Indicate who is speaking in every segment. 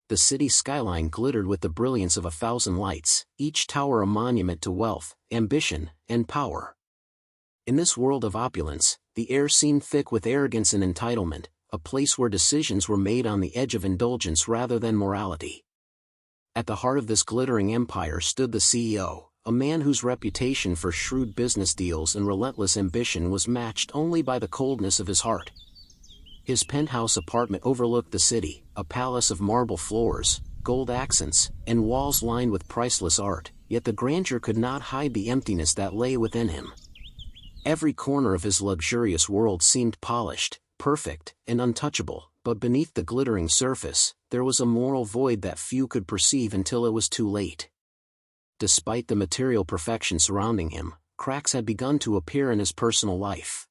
Speaker 1: The city skyline glittered with the brilliance of 1,000 lights, each tower a monument to wealth, ambition, and power. In this world of opulence, the air seemed thick with arrogance and entitlement, a place where decisions were made on the edge of indulgence rather than morality. At the heart of this glittering empire stood the CEO, a man whose reputation for shrewd business deals and relentless ambition was matched only by the coldness of his heart. His penthouse apartment overlooked the city, a palace of marble floors, gold accents, and walls lined with priceless art, yet the grandeur could not hide the emptiness that lay within him. Every corner of his luxurious world seemed polished, perfect, and untouchable, but beneath the glittering surface, there was a moral void that few could perceive until it was too late. Despite the material perfection surrounding him, cracks had begun to appear in his personal life.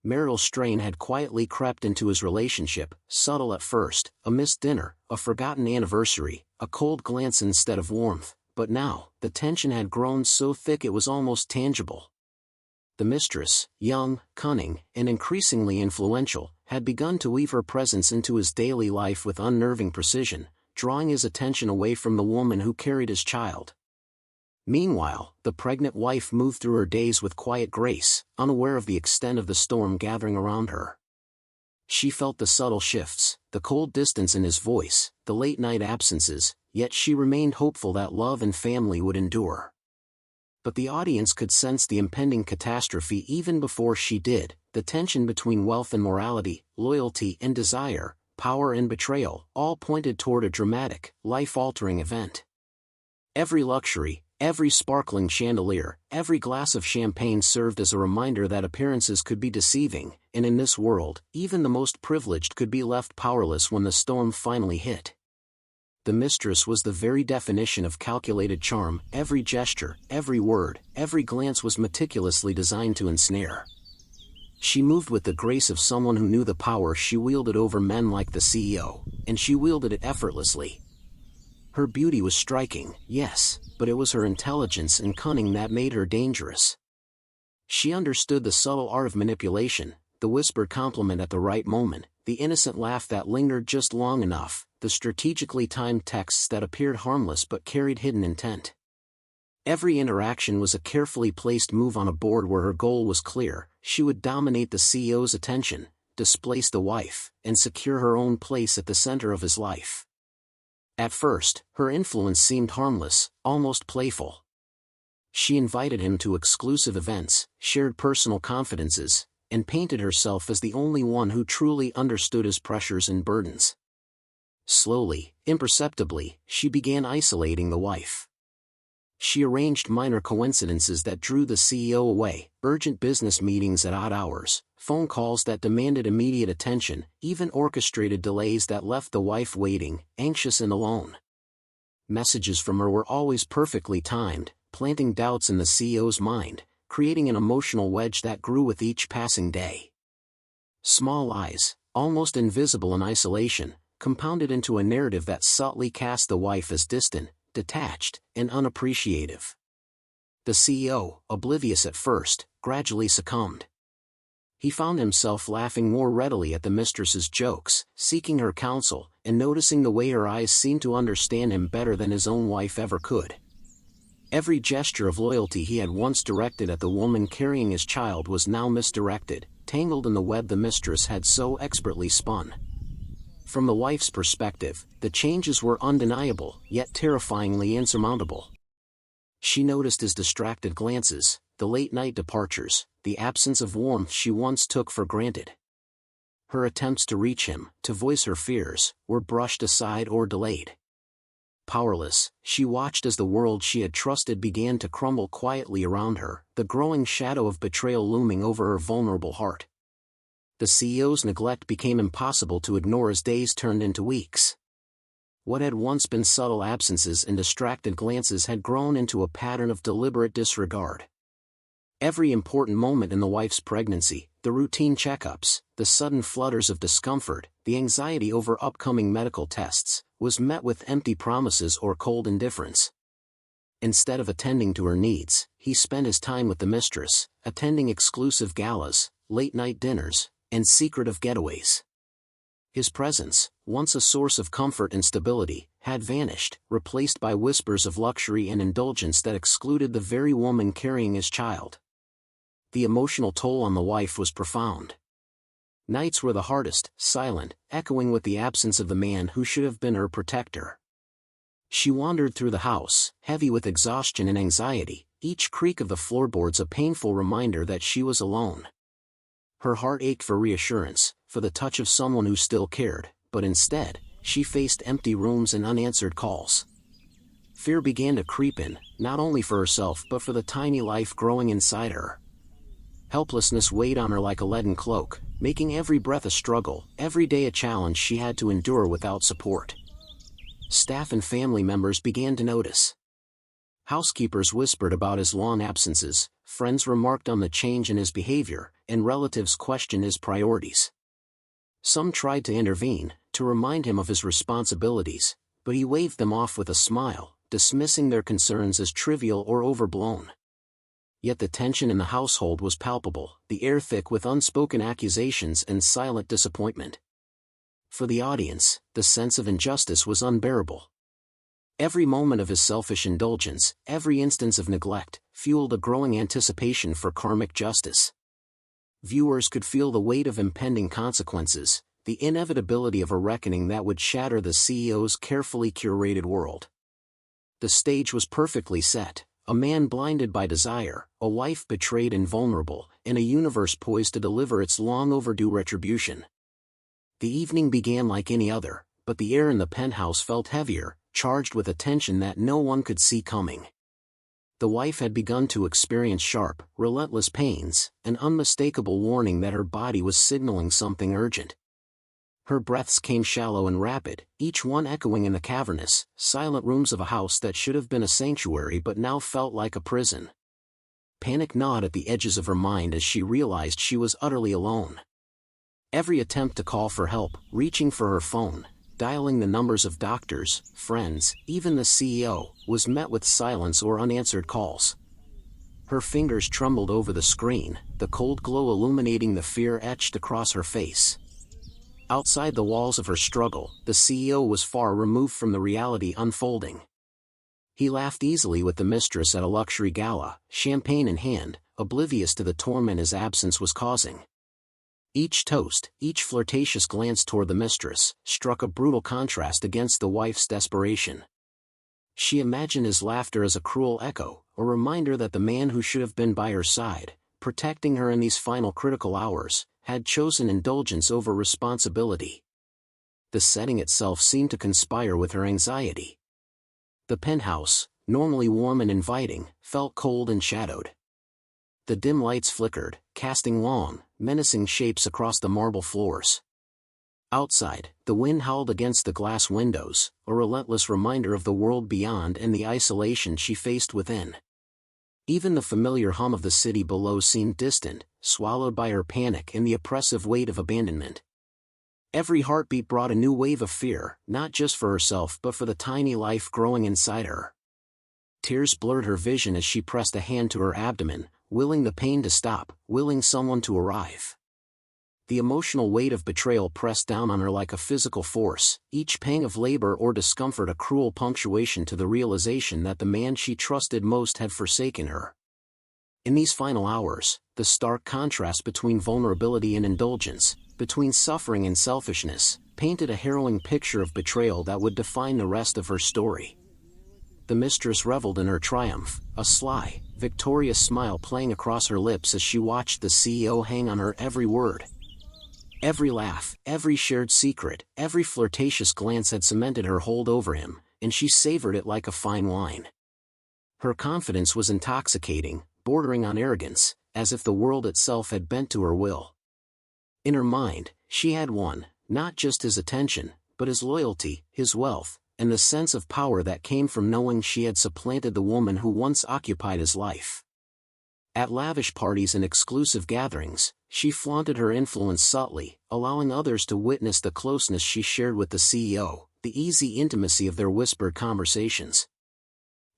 Speaker 1: Marital strain had quietly crept into his relationship, subtle at first, a missed dinner, a forgotten anniversary, a cold glance instead of warmth, but now, the tension had grown so thick it was almost tangible. The mistress, young, cunning, and increasingly influential, had begun to weave her presence into his daily life with unnerving precision, drawing his attention away from the woman who carried his child. Meanwhile, the pregnant wife moved through her days with quiet grace, unaware of the extent of the storm gathering around her. She felt the subtle shifts, the cold distance in his voice, the late-night absences, yet she remained hopeful that love and family would endure. But the audience could sense the impending catastrophe even before she did, the tension between wealth and morality, loyalty and desire, power and betrayal, all pointed toward a dramatic, life-altering event. Every luxury, every sparkling chandelier, every glass of champagne served as a reminder that appearances could be deceiving, and in this world, even the most privileged could be left powerless when the storm finally hit. The mistress was the very definition of calculated charm. Every gesture, every word, every glance was meticulously designed to ensnare. She moved with the grace of someone who knew the power she wielded over men like the CEO, and she wielded it effortlessly. Her beauty was striking, yes, but it was her intelligence and cunning that made her dangerous. She understood the subtle art of manipulation, the whispered compliment at the right moment, the innocent laugh that lingered just long enough, the strategically timed texts that appeared harmless but carried hidden intent. Every interaction was a carefully placed move on a board where her goal was clear: she would dominate the CEO's attention, displace the wife, and secure her own place at the center of his life. At first, her influence seemed harmless, almost playful. She invited him to exclusive events, shared personal confidences, and painted herself as the only one who truly understood his pressures and burdens. Slowly, imperceptibly, she began isolating the wife. She arranged minor coincidences that drew the CEO away, urgent business meetings at odd hours, phone calls that demanded immediate attention, even orchestrated delays that left the wife waiting, anxious and alone. Messages from her were always perfectly timed, planting doubts in the CEO's mind, creating an emotional wedge that grew with each passing day. Small lies, almost invisible in isolation, compounded into a narrative that subtly cast the wife as distant, detached, and unappreciative. The CEO, oblivious at first, gradually succumbed. He found himself laughing more readily at the mistress's jokes, seeking her counsel, and noticing the way her eyes seemed to understand him better than his own wife ever could. Every gesture of loyalty he had once directed at the woman carrying his child was now misdirected, tangled in the web the mistress had so expertly spun. From the wife's perspective, the changes were undeniable, yet terrifyingly insurmountable. She noticed his distracted glances, the late-night departures, the absence of warmth she once took for granted. Her attempts to reach him, to voice her fears, were brushed aside or delayed. Powerless, she watched as the world she had trusted began to crumble quietly around her, the growing shadow of betrayal looming over her vulnerable heart. The CEO's neglect became impossible to ignore as days turned into weeks. What had once been subtle absences and distracted glances had grown into a pattern of deliberate disregard. Every important moment in the wife's pregnancy, the routine checkups, the sudden flutters of discomfort, the anxiety over upcoming medical tests, was met with empty promises or cold indifference. Instead of attending to her needs, he spent his time with the mistress, attending exclusive galas, late-night dinners, and secretive getaways. His presence, once a source of comfort and stability, had vanished, replaced by whispers of luxury and indulgence that excluded the very woman carrying his child. The emotional toll on the wife was profound. Nights were the hardest, silent, echoing with the absence of the man who should have been her protector. She wandered through the house, heavy with exhaustion and anxiety, each creak of the floorboards a painful reminder that she was alone. Her heart ached for reassurance, for the touch of someone who still cared, but instead, she faced empty rooms and unanswered calls. Fear began to creep in, not only for herself but for the tiny life growing inside her. Helplessness weighed on her like a leaden cloak, making every breath a struggle, every day a challenge she had to endure without support. Staff and family members began to notice. Housekeepers whispered about his long absences, friends remarked on the change in his behavior, and relatives questioned his priorities. Some tried to intervene, to remind him of his responsibilities, but he waved them off with a smile, dismissing their concerns as trivial or overblown. Yet the tension in the household was palpable, the air thick with unspoken accusations and silent disappointment. For the audience, the sense of injustice was unbearable. Every moment of his selfish indulgence, every instance of neglect, fueled a growing anticipation for karmic justice. Viewers could feel the weight of impending consequences, the inevitability of a reckoning that would shatter the CEO's carefully curated world. The stage was perfectly set, a man blinded by desire, a wife betrayed and vulnerable, and a universe poised to deliver its long-overdue retribution. The evening began like any other, but the air in the penthouse felt heavier, charged with a tension that no one could see coming. The wife had begun to experience sharp, relentless pains, an unmistakable warning that her body was signaling something urgent. Her breaths came shallow and rapid, each one echoing in the cavernous, silent rooms of a house that should have been a sanctuary but now felt like a prison. Panic gnawed at the edges of her mind as she realized she was utterly alone. Every attempt to call for help, reaching for her phone, dialing the numbers of doctors, friends, even the CEO, was met with silence or unanswered calls. Her fingers trembled over the screen, the cold glow illuminating the fear etched across her face. Outside the walls of her struggle, the CEO was far removed from the reality unfolding. He laughed easily with the mistress at a luxury gala, champagne in hand, oblivious to the torment his absence was causing. Each toast, each flirtatious glance toward the mistress, struck a brutal contrast against the wife's desperation. She imagined his laughter as a cruel echo, a reminder that the man who should have been by her side, protecting her in these final critical hours, had chosen indulgence over responsibility. The setting itself seemed to conspire with her anxiety. The penthouse, normally warm and inviting, felt cold and shadowed. The dim lights flickered, casting long, menacing shapes across the marble floors. Outside, the wind howled against the glass windows, a relentless reminder of the world beyond and the isolation she faced within. Even the familiar hum of the city below seemed distant, swallowed by her panic and the oppressive weight of abandonment. Every heartbeat brought a new wave of fear, not just for herself but for the tiny life growing inside her. Tears blurred her vision as she pressed a hand to her abdomen, willing the pain to stop, willing someone to arrive. The emotional weight of betrayal pressed down on her like a physical force, each pang of labor or discomfort a cruel punctuation to the realization that the man she trusted most had forsaken her. In these final hours, the stark contrast between vulnerability and indulgence, between suffering and selfishness, painted a harrowing picture of betrayal that would define the rest of her story. The mistress reveled in her triumph, a sly, victorious smile playing across her lips as she watched the CEO hang on her every word. Every laugh, every shared secret, every flirtatious glance had cemented her hold over him, and she savored it like a fine wine. Her confidence was intoxicating, bordering on arrogance, as if the world itself had bent to her will. In her mind, she had won, not just his attention, but his loyalty, his wealth, and the sense of power that came from knowing she had supplanted the woman who once occupied his life. At lavish parties and exclusive gatherings, she flaunted her influence subtly, allowing others to witness the closeness she shared with the CEO, the easy intimacy of their whispered conversations.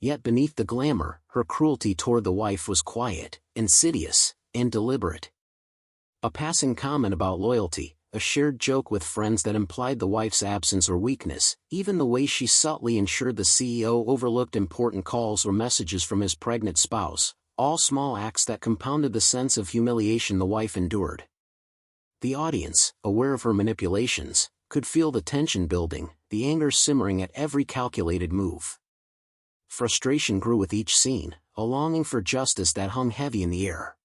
Speaker 1: Yet beneath the glamour, her cruelty toward the wife was quiet, insidious, and deliberate. A passing comment about loyalty, a shared joke with friends that implied the wife's absence or weakness, even the way she subtly ensured the CEO overlooked important calls or messages from his pregnant spouse, all small acts that compounded the sense of humiliation the wife endured. The audience, aware of her manipulations, could feel the tension building, the anger simmering at every calculated move. Frustration grew with each scene, a longing for justice that hung heavy in the air.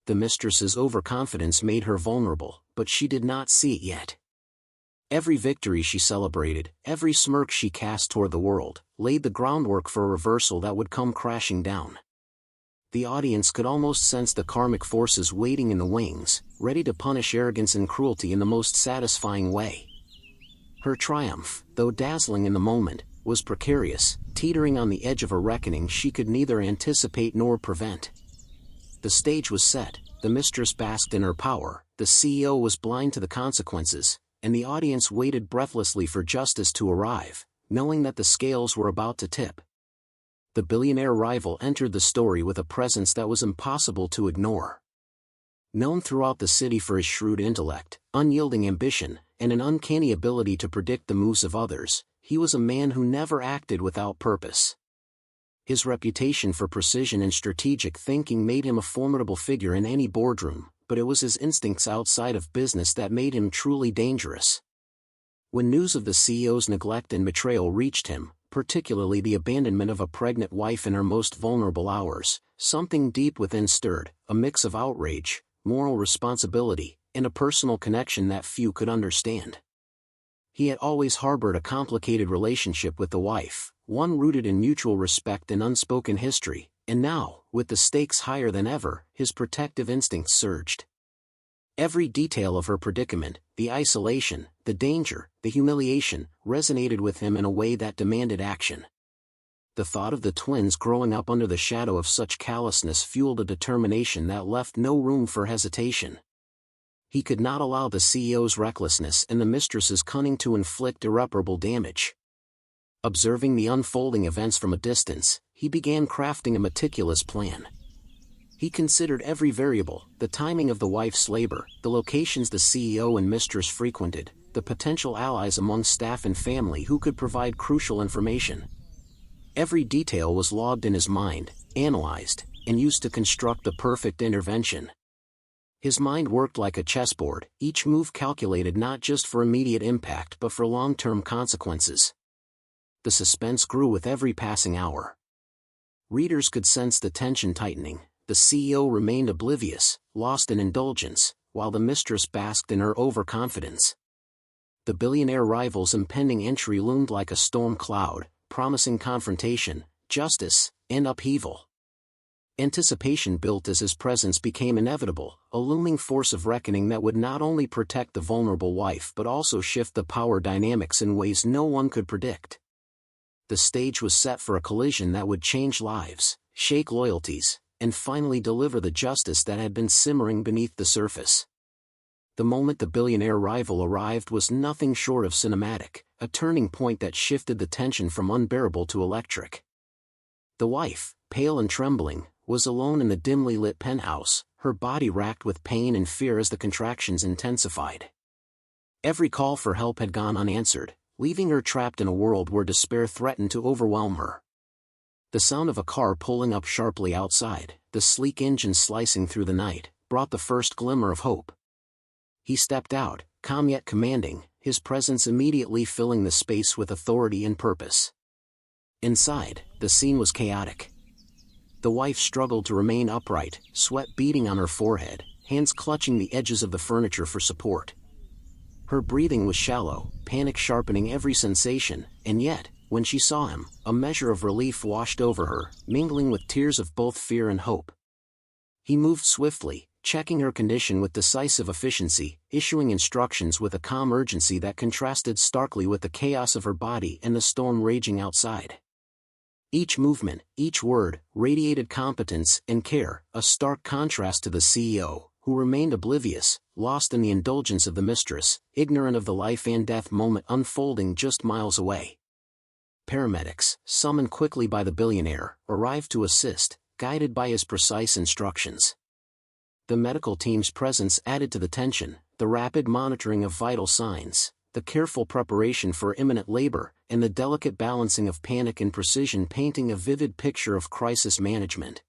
Speaker 1: The mistress's overconfidence made her vulnerable, but she did not see it yet. Every victory she celebrated, every smirk she cast toward the world, laid the groundwork for a reversal that would come crashing down. The audience could almost sense the karmic forces waiting in the wings, ready to punish arrogance and cruelty in the most satisfying way. Her triumph, though dazzling in the moment, was precarious, teetering on the edge of a reckoning she could neither anticipate nor prevent. The stage was set, the mistress basked in her power, the CEO was blind to the consequences, and the audience waited breathlessly for justice to arrive, knowing that the scales were about to tip. The billionaire rival entered the story with a presence that was impossible to ignore. Known throughout the city for his shrewd intellect, unyielding ambition, and an uncanny ability to predict the moves of others, he was a man who never acted without purpose. His reputation for precision and strategic thinking made him a formidable figure in any boardroom, but it was his instincts outside of business that made him truly dangerous. When news of the CEO's neglect and betrayal reached him, particularly the abandonment of a pregnant wife in her most vulnerable hours, something deep within stirred, a mix of outrage, moral responsibility, and a personal connection that few could understand. He had always harbored a complicated relationship with the wife, one rooted in mutual respect and unspoken history, and now, with the stakes higher than ever, his protective instincts surged. Every detail of her predicament, the isolation, the danger, the humiliation, resonated with him in a way that demanded action. The thought of the twins growing up under the shadow of such callousness fueled a determination that left no room for hesitation. He could not allow the CEO's recklessness and the mistress's cunning to inflict irreparable damage. Observing the unfolding events from a distance, he began crafting a meticulous plan. He considered every variable, the timing of the wife's labor, the locations the CEO and mistress frequented, the potential allies among staff and family who could provide crucial information. Every detail was logged in his mind, analyzed, and used to construct the perfect intervention. His mind worked like a chessboard, each move calculated not just for immediate impact but for long-term consequences. The suspense grew with every passing hour. Readers could sense the tension tightening. The CEO remained oblivious, lost in indulgence, while the mistress basked in her overconfidence. The billionaire rival's impending entry loomed like a storm cloud, promising confrontation, justice, and upheaval. Anticipation built as his presence became inevitable, a looming force of reckoning that would not only protect the vulnerable wife but also shift the power dynamics in ways no one could predict. The stage was set for a collision that would change lives, shake loyalties, and finally deliver the justice that had been simmering beneath the surface. The moment the billionaire rival arrived was nothing short of cinematic, a turning point that shifted the tension from unbearable to electric. The wife, pale and trembling, was alone in the dimly lit penthouse, her body racked with pain and fear as the contractions intensified. Every call for help had gone unanswered, leaving her trapped in a world where despair threatened to overwhelm her. The sound of a car pulling up sharply outside, the sleek engine slicing through the night, brought the first glimmer of hope. He stepped out, calm yet commanding, his presence immediately filling the space with authority and purpose. Inside, the scene was chaotic. The wife struggled to remain upright, sweat beading on her forehead, hands clutching the edges of the furniture for support. Her breathing was shallow, panic sharpening every sensation, and yet, when she saw him, a measure of relief washed over her, mingling with tears of both fear and hope. He moved swiftly, checking her condition with decisive efficiency, issuing instructions with a calm urgency that contrasted starkly with the chaos of her body and the storm raging outside. Each movement, each word, radiated competence and care, a stark contrast to the CEO, who remained oblivious, lost in the indulgence of the mistress, ignorant of the life-and-death moment unfolding just miles away. Paramedics, summoned quickly by the billionaire, arrived to assist, guided by his precise instructions. The medical team's presence added to the tension, the rapid monitoring of vital signs, the careful preparation for imminent labor, and the delicate balancing of panic and precision painting a vivid picture of crisis management.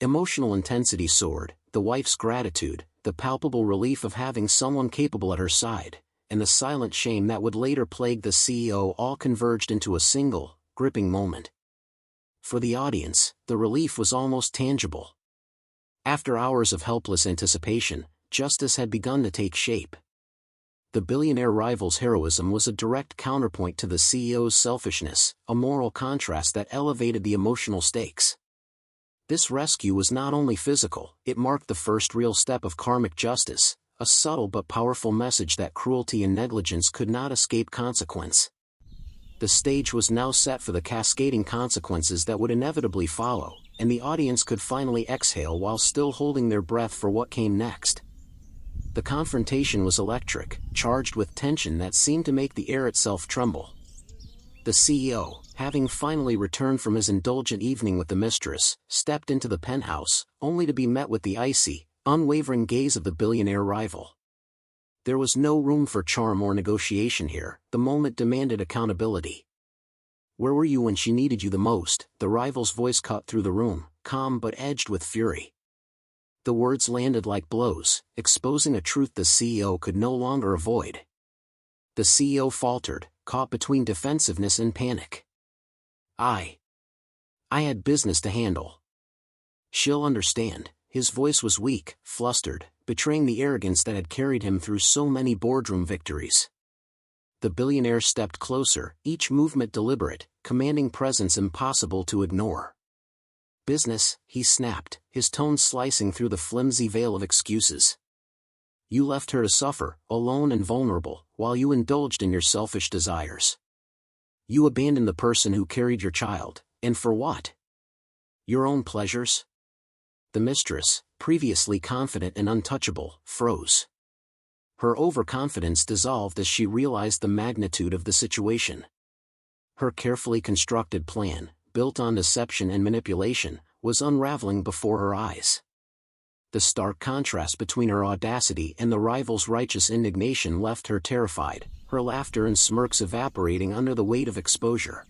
Speaker 1: Emotional intensity soared, the wife's gratitude, the palpable relief of having someone capable at her side, and the silent shame that would later plague the CEO all converged into a single, gripping moment. For the audience, the relief was almost tangible. After hours of helpless anticipation, justice had begun to take shape. The billionaire rival's heroism was a direct counterpoint to the CEO's selfishness, a moral contrast that elevated the emotional stakes. This rescue was not only physical, it marked the first real step of karmic justice, a subtle but powerful message that cruelty and negligence could not escape consequence. The stage was now set for the cascading consequences that would inevitably follow, and the audience could finally exhale while still holding their breath for what came next. The confrontation was electric, charged with tension that seemed to make the air itself tremble. The CEO, having finally returned from his indulgent evening with the mistress, stepped into the penthouse, only to be met with the icy, unwavering gaze of the billionaire rival. There was no room for charm or negotiation here, the moment demanded accountability. "Where were you when she needed you the most?" the rival's voice cut through the room, calm but edged with fury. The words landed like blows, exposing a truth the CEO could no longer avoid. The CEO faltered, caught between defensiveness and panic. I had business to handle." "She'll understand." His voice was weak, flustered, betraying the arrogance that had carried him through so many boardroom victories. The billionaire stepped closer, each movement deliberate, commanding presence impossible to ignore. "Business," he snapped, his tone slicing through the flimsy veil of excuses. "You left her to suffer, alone and vulnerable, while you indulged in your selfish desires. You abandoned the person who carried your child, and for what? Your own pleasures?" The mistress, previously confident and untouchable, froze. Her overconfidence dissolved as she realized the magnitude of the situation. Her carefully constructed plan, built on deception and manipulation, was unraveling before her eyes. The stark contrast between her audacity and the rival's righteous indignation left her terrified, her laughter and smirks evaporating under the weight of exposure.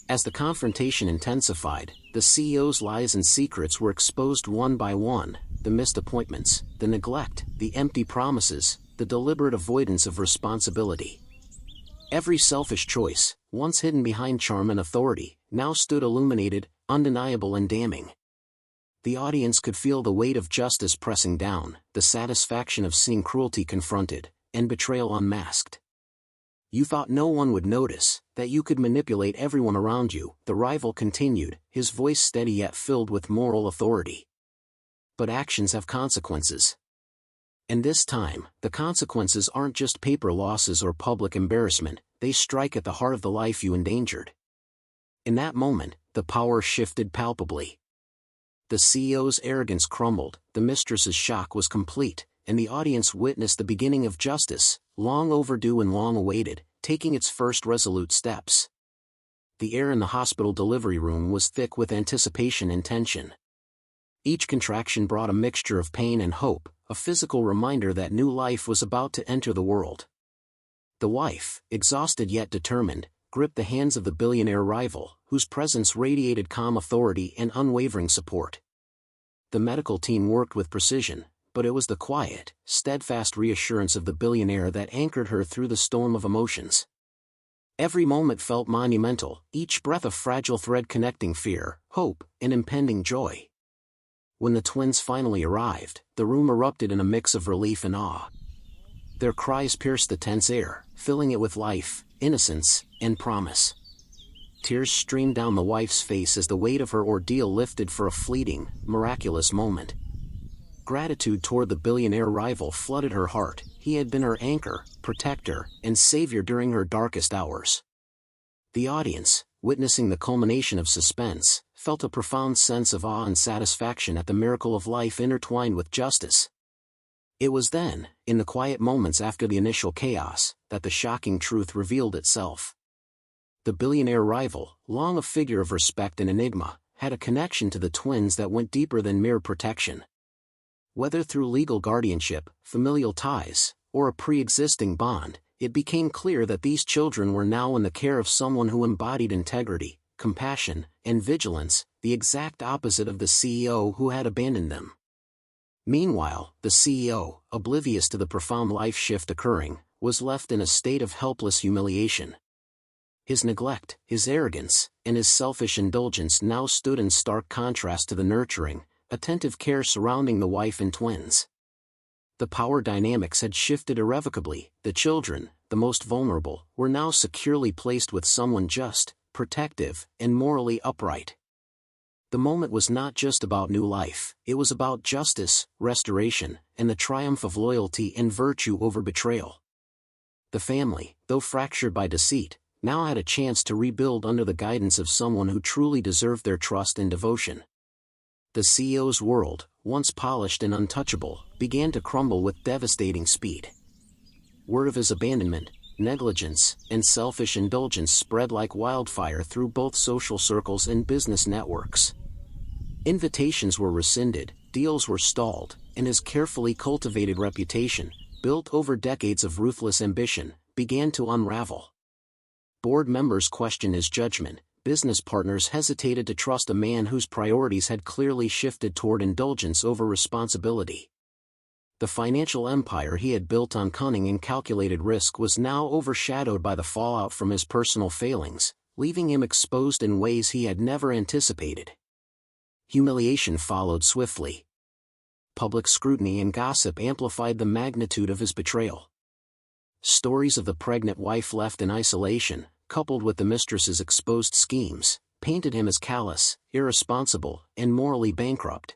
Speaker 1: As the confrontation intensified, the CEO's lies and secrets were exposed one by one, the missed appointments, the neglect, the empty promises, the deliberate avoidance of responsibility. Every selfish choice, once hidden behind charm and authority, now stood illuminated, undeniable and damning. The audience could feel the weight of justice pressing down, the satisfaction of seeing cruelty confronted, and betrayal unmasked. "You thought no one would notice, that you could manipulate everyone around you," the rival continued, his voice steady yet filled with moral authority. "But actions have consequences. And this time, the consequences aren't just paper losses or public embarrassment, they strike at the heart of the life you endangered." In that moment, the power shifted palpably. The CEO's arrogance crumbled, the mistress's shock was complete, and the audience witnessed the beginning of justice, long overdue and long awaited, taking its first resolute steps. The air in the hospital delivery room was thick with anticipation and tension. Each contraction brought a mixture of pain and hope, a physical reminder that new life was about to enter the world. The wife, exhausted yet determined, gripped the hands of the billionaire rival, whose presence radiated calm authority and unwavering support. The medical team worked with precision, but it was the quiet, steadfast reassurance of the billionaire that anchored her through the storm of emotions. Every moment felt monumental, each breath a fragile thread connecting fear, hope, and impending joy. When the twins finally arrived, the room erupted in a mix of relief and awe. Their cries pierced the tense air, filling it with life, innocence, and promise. Tears streamed down the wife's face as the weight of her ordeal lifted for a fleeting, miraculous moment. Gratitude toward the billionaire rival flooded her heart. He had been her anchor, protector, and savior during her darkest hours. The audience, witnessing the culmination of suspense, felt a profound sense of awe and satisfaction at the miracle of life intertwined with justice. It was then, in the quiet moments after the initial chaos, that the shocking truth revealed itself. The billionaire rival, long a figure of respect and enigma, had a connection to the twins that went deeper than mere protection. Whether through legal guardianship, familial ties, or a pre-existing bond, it became clear that these children were now in the care of someone who embodied integrity, compassion, and vigilance, the exact opposite of the CEO who had abandoned them. Meanwhile, the CEO, oblivious to the profound life shift occurring, was left in a state of helpless humiliation. His neglect, his arrogance, and his selfish indulgence now stood in stark contrast to the nurturing, attentive care surrounding the wife and twins. The power dynamics had shifted irrevocably. The children, the most vulnerable, were now securely placed with someone just, protective, and morally upright. The moment was not just about new life, it was about justice, restoration, and the triumph of loyalty and virtue over betrayal. The family, though fractured by deceit, now had a chance to rebuild under the guidance of someone who truly deserved their trust and devotion. The CEO's world, once polished and untouchable, began to crumble with devastating speed. Word of his abandonment, negligence, and selfish indulgence spread like wildfire through both social circles and business networks. Invitations were rescinded, deals were stalled, and his carefully cultivated reputation, built over decades of ruthless ambition, began to unravel. Board members questioned his judgment, business partners hesitated to trust a man whose priorities had clearly shifted toward indulgence over responsibility. The financial empire he had built on cunning and calculated risk was now overshadowed by the fallout from his personal failings, leaving him exposed in ways he had never anticipated. Humiliation followed swiftly. Public scrutiny and gossip amplified the magnitude of his betrayal. Stories of the pregnant wife left in isolation, coupled with the mistress's exposed schemes, painted him as callous, irresponsible, and morally bankrupt.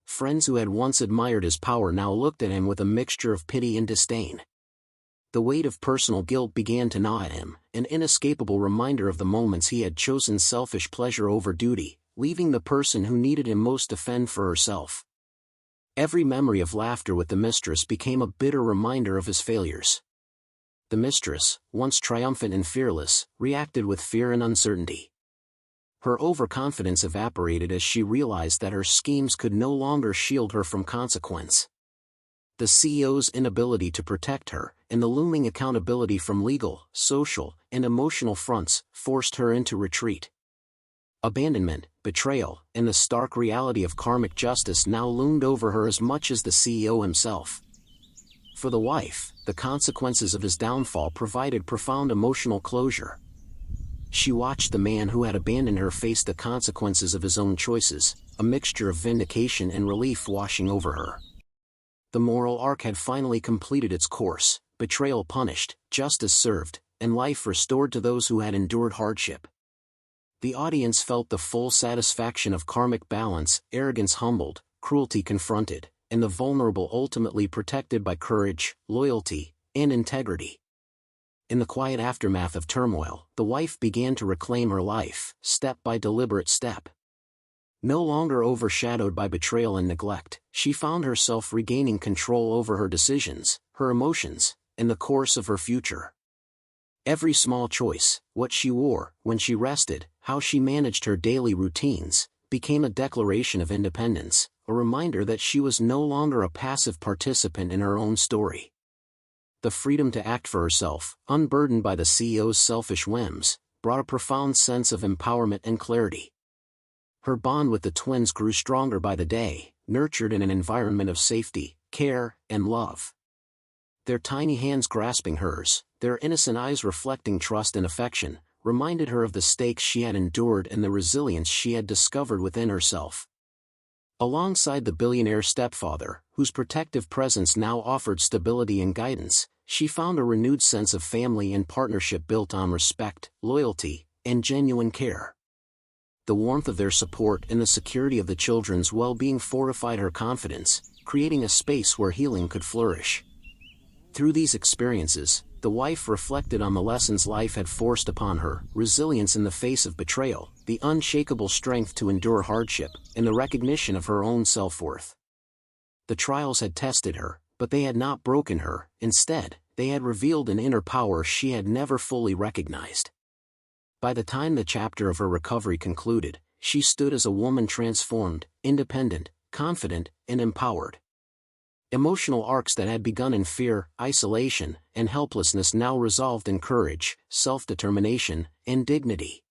Speaker 1: Friends who had once admired his power now looked at him with a mixture of pity and disdain. The weight of personal guilt began to gnaw at him, an inescapable reminder of the moments he had chosen selfish pleasure over duty, leaving the person who needed him most to fend for herself. Every memory of laughter with the mistress became a bitter reminder of his failures. The mistress, once triumphant and fearless, reacted with fear and uncertainty. Her overconfidence evaporated as she realized that her schemes could no longer shield her from consequence. The CEO's inability to protect her, and the looming accountability from legal, social, and emotional fronts, forced her into retreat. Abandonment, betrayal, and the stark reality of karmic justice now loomed over her as much as the CEO himself. For the wife, the consequences of his downfall provided profound emotional closure. She watched the man who had abandoned her face the consequences of his own choices, a mixture of vindication and relief washing over her. The moral arc had finally completed its course, betrayal punished, justice served, and life restored to those who had endured hardship. The audience felt the full satisfaction of karmic balance, arrogance humbled, cruelty confronted, and the vulnerable ultimately protected by courage, loyalty, and integrity. In the quiet aftermath of turmoil, the wife began to reclaim her life, step by deliberate step. No longer overshadowed by betrayal and neglect, she found herself regaining control over her decisions, her emotions, and the course of her future. Every small choice, what she wore, when she rested, how she managed her daily routines, became a declaration of independence, a reminder that she was no longer a passive participant in her own story. The freedom to act for herself, unburdened by the CEO's selfish whims, brought a profound sense of empowerment and clarity. Her bond with the twins grew stronger by the day, nurtured in an environment of safety, care, and love. Their tiny hands grasping hers, their innocent eyes reflecting trust and affection, reminded her of the stakes she had endured and the resilience she had discovered within herself. Alongside the billionaire stepfather, whose protective presence now offered stability and guidance, she found a renewed sense of family and partnership built on respect, loyalty, and genuine care. The warmth of their support and the security of the children's well-being fortified her confidence, creating a space where healing could flourish. Through these experiences, the wife reflected on the lessons life had forced upon her: resilience in the face of betrayal, the unshakable strength to endure hardship, and the recognition of her own self-worth. The trials had tested her, but they had not broken her. Instead, they had revealed an inner power she had never fully recognized. By the time the chapter of her recovery concluded, she stood as a woman transformed, independent, confident, and empowered. Emotional arcs that had begun in fear, isolation, and helplessness now resolved in courage, self-determination, and dignity.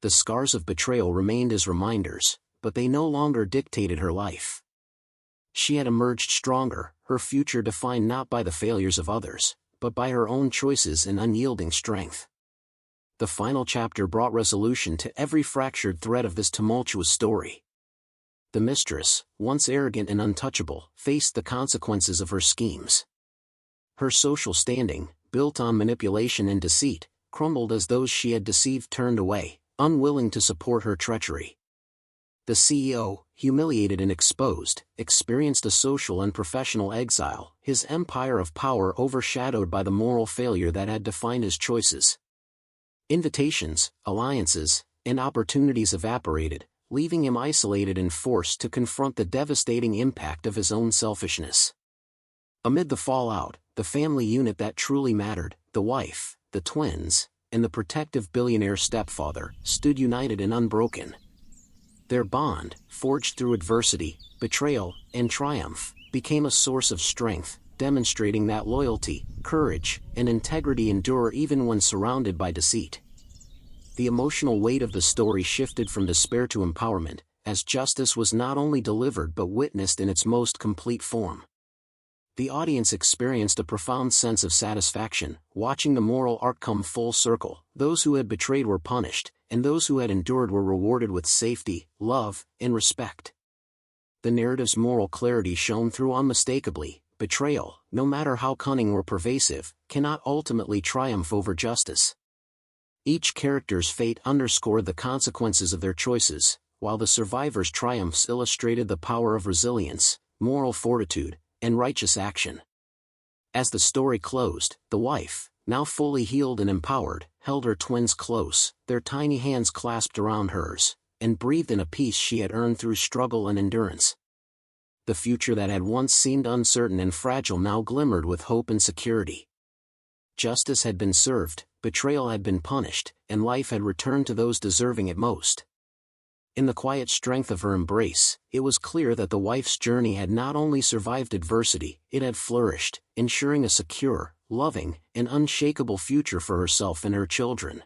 Speaker 1: The scars of betrayal remained as reminders, but they no longer dictated her life. She had emerged stronger, her future defined not by the failures of others, but by her own choices and unyielding strength. The final chapter brought resolution to every fractured thread of this tumultuous story. The mistress, once arrogant and untouchable, faced the consequences of her schemes. Her social standing, built on manipulation and deceit, crumbled as those she had deceived turned away, unwilling to support her treachery. The CEO, humiliated and exposed, experienced a social and professional exile, his empire of power overshadowed by the moral failure that had defined his choices. Invitations, alliances, and opportunities evaporated, leaving him isolated and forced to confront the devastating impact of his own selfishness. Amid the fallout, the family unit that truly mattered, the wife, the twins, and the protective billionaire stepfather, stood united and unbroken. Their bond, forged through adversity, betrayal, and triumph, became a source of strength, demonstrating that loyalty, courage, and integrity endure even when surrounded by deceit. The emotional weight of the story shifted from despair to empowerment, as justice was not only delivered but witnessed in its most complete form. The audience experienced a profound sense of satisfaction, watching the moral arc come full circle. Those who had betrayed were punished, and those who had endured were rewarded with safety, love, and respect. The narrative's moral clarity shone through unmistakably. Betrayal, no matter how cunning or pervasive, cannot ultimately triumph over justice. Each character's fate underscored the consequences of their choices, while the survivor's triumphs illustrated the power of resilience, moral fortitude, and righteous action. As the story closed, the wife, now fully healed and empowered, held her twins close, their tiny hands clasped around hers, and breathed in a peace she had earned through struggle and endurance. The future that had once seemed uncertain and fragile now glimmered with hope and security. Justice had been served, betrayal had been punished, and life had returned to those deserving it most. In the quiet strength of her embrace, it was clear that the wife's journey had not only survived adversity, it had flourished, ensuring a secure, loving, and unshakable future for herself and her children.